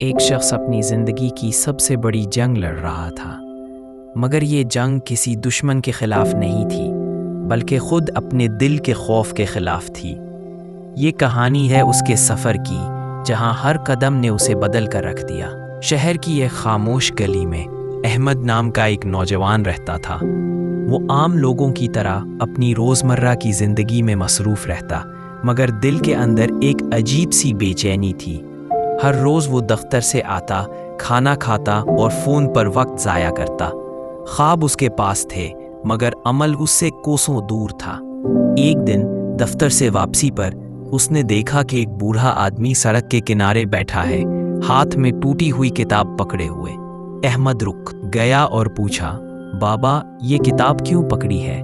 ایک شخص اپنی زندگی کی سب سے بڑی جنگ لڑ رہا تھا، مگر یہ جنگ کسی دشمن کے خلاف نہیں تھی بلکہ خود اپنے دل کے خوف کے خلاف تھی۔ یہ کہانی ہے اس کے سفر کی جہاں ہر قدم نے اسے بدل کر رکھ دیا۔ شہر کی ایک خاموش گلی میں احمد نام کا ایک نوجوان رہتا تھا۔ وہ عام لوگوں کی طرح اپنی روزمرہ کی زندگی میں مصروف رہتا، مگر دل کے اندر ایک عجیب سی بے چینی تھی۔ ہر روز وہ دفتر سے آتا، کھانا کھاتا اور فون پر وقت ضائع کرتا۔ خواب اس کے پاس تھے مگر عمل اس سے کوسوں دور تھا۔ ایک دن دفتر سے واپسی پر اس نے دیکھا کہ ایک بوڑھا آدمی سڑک کے کنارے بیٹھا ہے، ہاتھ میں ٹوٹی ہوئی کتاب پکڑے ہوئے۔ احمد رک گیا اور پوچھا، بابا یہ کتاب کیوں پکڑی ہے؟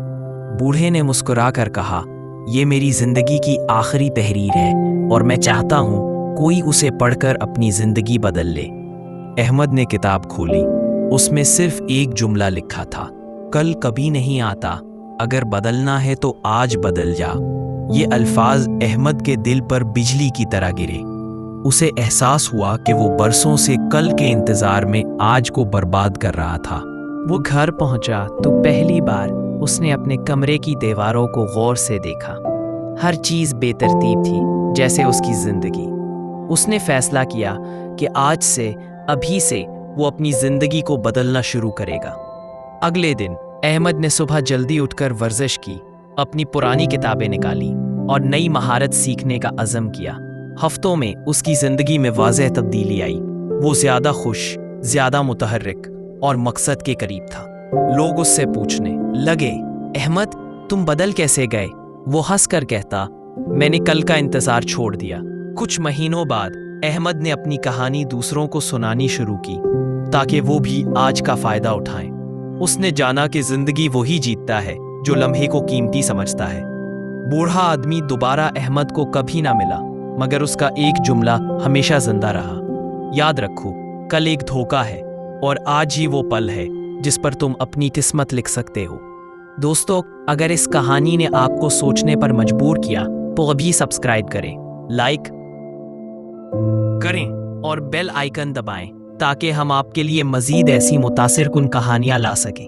بوڑھے نے مسکرا کر کہا، یہ میری زندگی کی آخری تحریر ہے اور میں چاہتا ہوں کوئی اسے پڑھ کر اپنی زندگی بدل لے۔ احمد نے کتاب کھولی، اس میں صرف ایک جملہ لکھا تھا، کل کبھی نہیں آتا، اگر بدلنا ہے تو آج بدل جا۔ یہ الفاظ احمد کے دل پر بجلی کی طرح گرے۔ اسے احساس ہوا کہ وہ برسوں سے کل کے انتظار میں آج کو برباد کر رہا تھا۔ وہ گھر پہنچا تو پہلی بار اس نے اپنے کمرے کی دیواروں کو غور سے دیکھا۔ ہر چیز بے ترتیب تھی، جیسے اس کی زندگی۔ اس نے فیصلہ کیا کہ آج سے، ابھی سے وہ اپنی زندگی کو بدلنا شروع کرے گا۔ اگلے دن احمد نے صبح جلدی اٹھ کر ورزش کی، اپنی پرانی کتابیں نکالی اور نئی مہارت سیکھنے کا عزم کیا۔ ہفتوں میں اس کی زندگی میں واضح تبدیلی آئی۔ وہ زیادہ خوش، زیادہ متحرک اور مقصد کے قریب تھا۔ لوگ اس سے پوچھنے لگے، احمد تم بدل کیسے گئے؟ وہ ہنس کر کہتا، میں نے کل کا انتظار چھوڑ دیا۔ کچھ مہینوں بعد احمد نے اپنی کہانی دوسروں کو سنانی شروع کی تاکہ وہ بھی آج کا فائدہ اٹھائیں۔ اس نے جانا کہ زندگی وہی جیتتا ہے جو لمحے کو قیمتی سمجھتا ہے۔ بوڑھا آدمی دوبارہ احمد کو کبھی نہ ملا، مگر اس کا ایک جملہ ہمیشہ زندہ رہا، یاد رکھو کل ایک دھوکہ ہے اور آج ہی وہ پل ہے جس پر تم اپنی قسمت لکھ سکتے ہو۔ دوستو، اگر اس کہانی نے آپ کو سوچنے پر مجبور کیا تو ابھی سبسکرائب کریں، لائک کریں اور بیل آئیکن دبائیں تاکہ ہم آپ کے لیے مزید ایسی متاثر کن کہانیاں لا سکیں۔